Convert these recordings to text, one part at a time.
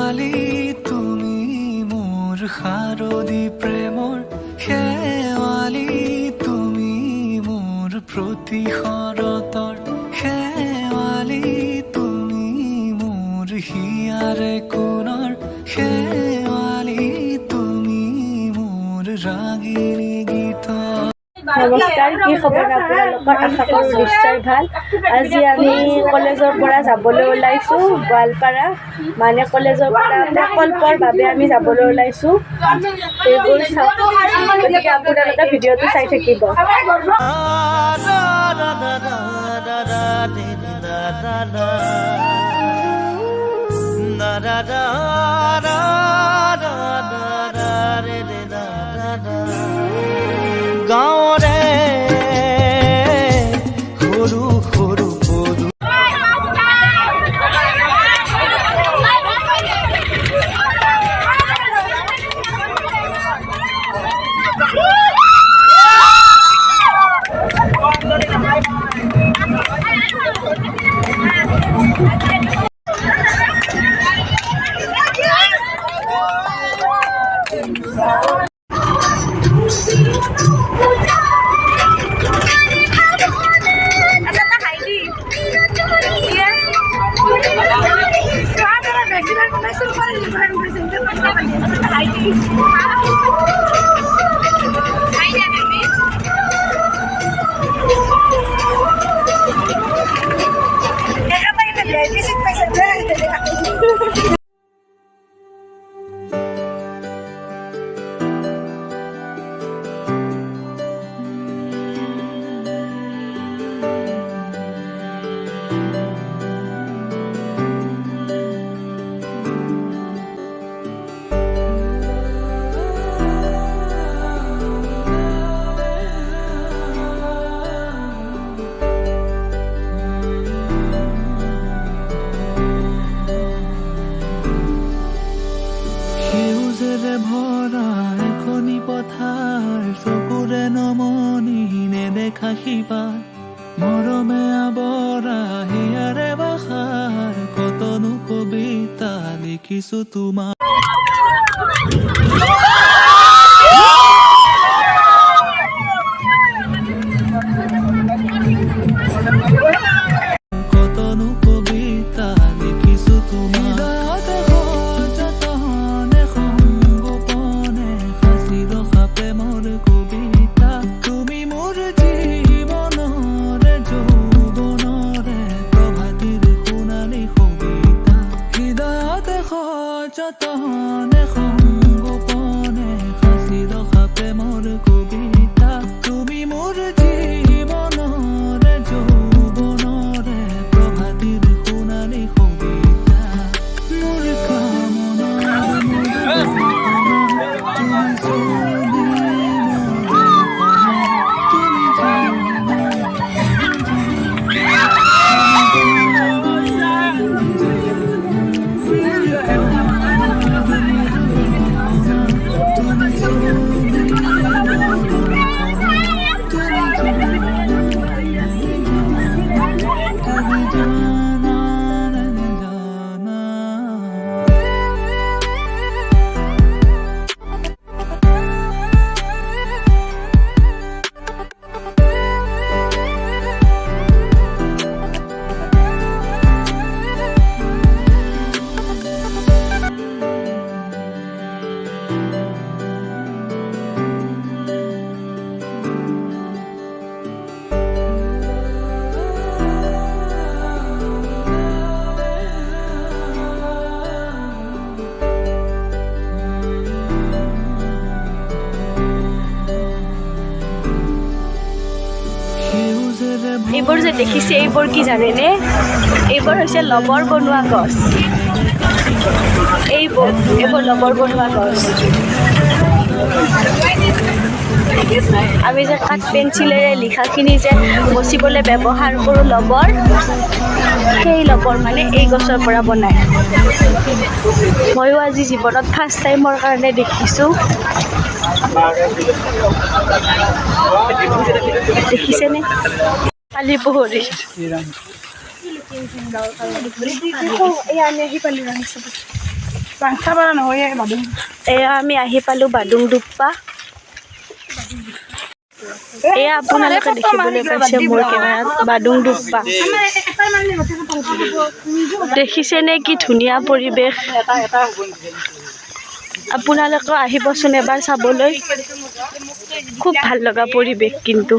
শেৱালি তুমি মোৰ শাৰদী প্ৰেমৰ শেৱালি তুমি মোৰ প্ৰতি শৰতৰ শেৱালি তুমি মোৰ হিয়াৰে কোণৰ শেৱালি তুমি মোৰ ৰাগিনী গীতৰ। নমস্কাৰ, কি খবৰ আপোনালোকৰ? আশা কৰোঁ নিশ্চয় ভাল। আজি আমি কলেজৰ পৰা যাবলৈ ওলাইছোঁ গোৱালপাৰা, মানে কলেজৰ পৰা প্ৰকল্পৰ বাবে আমি যাবলৈ ওলাইছোঁ। এইবোৰ চাওক, গতিকে আপোনালোকে ভিডিঅ'টো চাই থাকিব। গাঁৱৰে সৰু সৰু পদু ভৰা এখনি পথাৰ চকুৰে নমনি নেদেখা শিপাৰ মৰমে আৱৰা হিয়াৰে বাসাৰ কতনো কবিতা লিখিছো তোমাৰ। কতনো কবিতা লিখিছো তোমাৰ। যতনে সংগোপনে সাঁচি ৰখা প্ৰেমৰ কবিতা তুমি মোৰ জীৱনৰে যৌৱনৰে প্ৰভাতিৰ সোণালী কবিতা মোৰ এইবোৰ যে দেখিছে, এইবোৰ কি জানেনে? এইবোৰ হৈছে লবৰ বনোৱা গছ। এইবোৰ লবৰ বনোৱা গছ। আমি যে কাঠ পেঞ্চিলেৰে লিখাখিনি যে মচিবলৈ ব্যৱহাৰ কৰোঁ লবৰ, সেই লবৰ মানে এই গছৰ পৰা বনায়। ময়ো আজি জীৱনত ফাৰ্ষ্ট টাইমৰ কাৰণে দেখিছোঁ। দেখিছেনে? কালি পোহৰি ৰাংচাপাৰা নহয় বাদুং। এয়া আমি আহি পালোঁ বাদুং দুপ্পা। এয়া আপোনালোকে দেখিবলৈ পাইছে মোৰ কেমেৰাত বাদুং দুপ্পা। দেখিছেনে কি ধুনীয়া পৰিৱেশ। আপোনালোকে আহিবচোন এবাৰ চাবলৈ, খুব ভাল লগা পৰিৱেশ কিন্তু।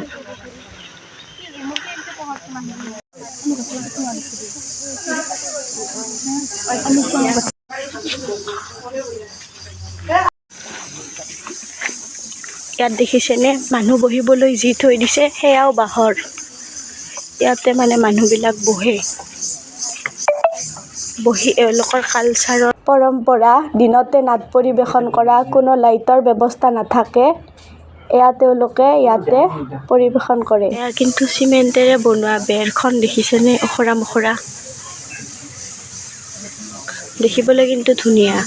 ইয়াত দেখিছেনে মানুহ বহিবলৈ যি থৈ দিছে সেয়াও বাঁহৰ। ইয়াতে মানে মানুহবিলাক বহি এওঁলোকৰ কালচাৰৰ পৰম্পৰা। দিনতে নাট পৰিৱেশন কৰা, কোনো লাইটৰ ব্যৱস্থা নাথাকে। এয়া তেওঁলোকে ইয়াতে পৰিৱেশন কৰে। এয়া কিন্তু চিমেণ্টেৰে বনোৱা বেৰখন দেখিছেনে, ওখৰা মোখৰা। দেখিবলৈ কিন্তু ধুনীয়া।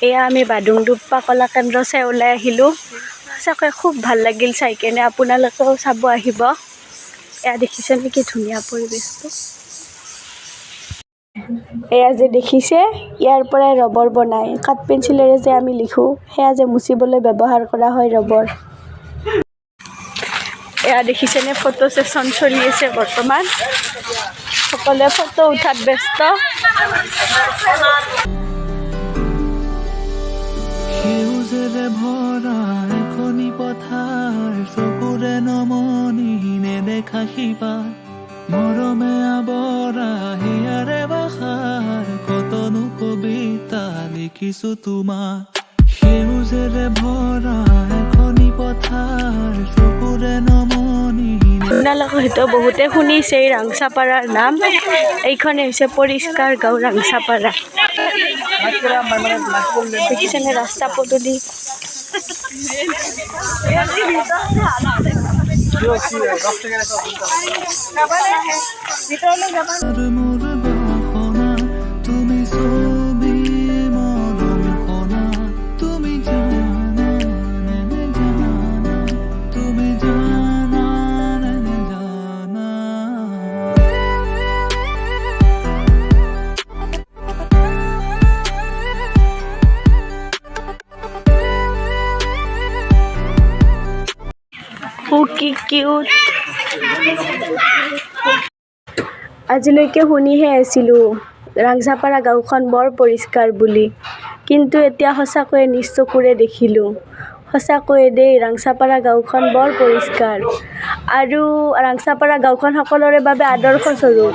এয়া আমি বাদুং দুপ্পা কলা কেন্দ্ৰ চাই ওলাই আহিলোঁ। সঁচাকৈ খুব ভাল লাগিল চাই কেনে, আপোনালোকেও চাব আহিব। এয়া দেখিছে নেকি ধুনীয়া পৰিৱেশটো। এয়া যে দেখিছে, ইয়াৰ পৰাই ৰবৰ বনায়। কাঠ পেঞ্চিলেৰে যে আমি লিখোঁ, সেয়া যে মুচিবলৈ ব্যৱহাৰ কৰা হয় ৰবৰ। এয়া দেখিছেনে ফটো ছেশ্যন চলি আছে বৰ্তমান। সকলোৱে ফটো উঠাত ব্যস্ত। সেউজেৰে ভৰা এখনি পথাৰ, চকুৰে নমনি নেদেখা শিপাৰ, মৰমে আৱৰা হিয়াৰে বাসাৰ, কতনো কবিতা লিখিছো তোমাৰ। সেউজেৰে ভৰা এখনি পথাৰ, চকুৰে নমনি। আপোনালোকে হয়তো বহুতে শুনিছে এই ৰাংচাপাৰাৰ নাম। এইখনে হৈছে পৰিষ্কাৰ গাঁও ৰাংচাপাৰা। দেখিছেনে ৰাস্তা পদূলি। মোৰ বাসনা তুমি ছবি মৰম কণা, তুমি জানা নে জানা, তুমি জানা নে জানা। কি কিউট। আজিলৈকে শুনিহে আছিলোঁ ৰাংচাপাৰা গাঁওখন বৰ পৰিষ্কাৰ বুলি, কিন্তু এতিয়া সঁচাকৈয়ে নিজ চকুৰে দেখিলোঁ। সঁচাকৈয়ে দেই, ৰাংচাপাৰা গাঁওখন বৰ পৰিষ্কাৰ। আৰু ৰাংচাপাৰা গাঁওখন সকলোৰে বাবে আদৰ্শস্বৰূপ।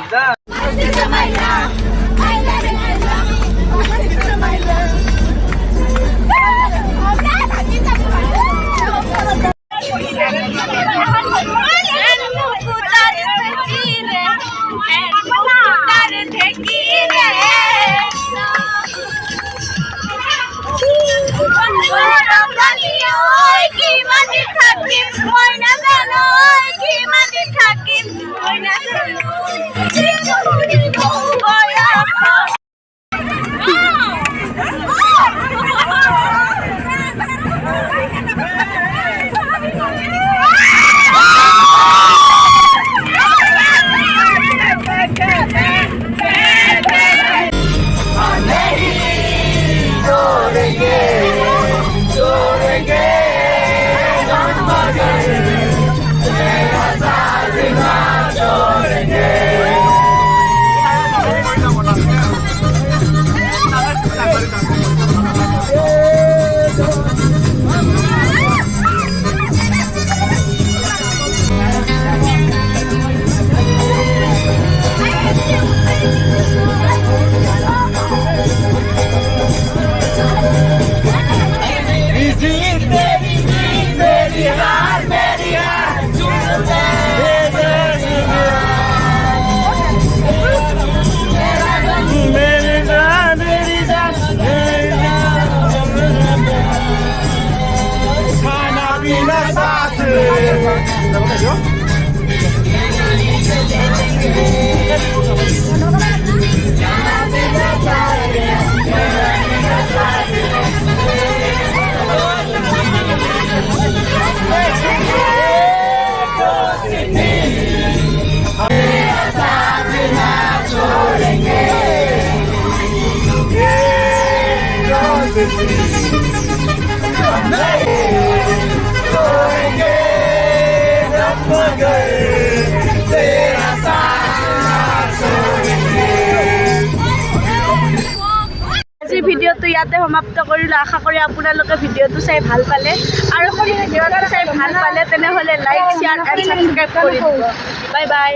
আজি ভিডিঅ'টো ইয়াতে সমাপ্ত কৰিলোঁ। আশা কৰি আপোনালোকে ভিডিঅ'টো চাই ভাল পালে, আৰু ভিডিঅ'টো চাই ভাল পালে তেনেহ'লে লাইক, শ্বেয়াৰ এণ্ড ছাবস্ক্ৰাইব কৰি দিব। Bye bye.